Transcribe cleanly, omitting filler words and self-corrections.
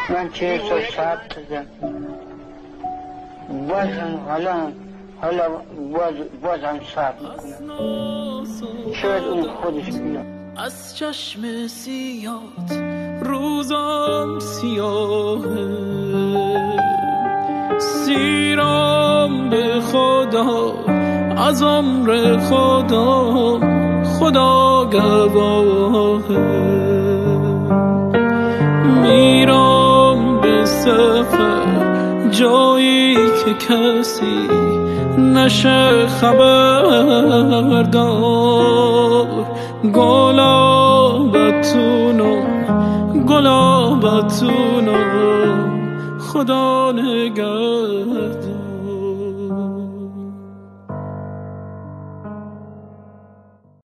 من 40 سال صبر کردم، بازم صبر میکنم. شاید اون خودش بیاد. از چشم سیات روزم سیاهه، سیرم به خدا از عمر خدا، خدا گواهه. میرم به سفر جایی که کسی نشه خبردار. گلابتونم خدا نگهدار.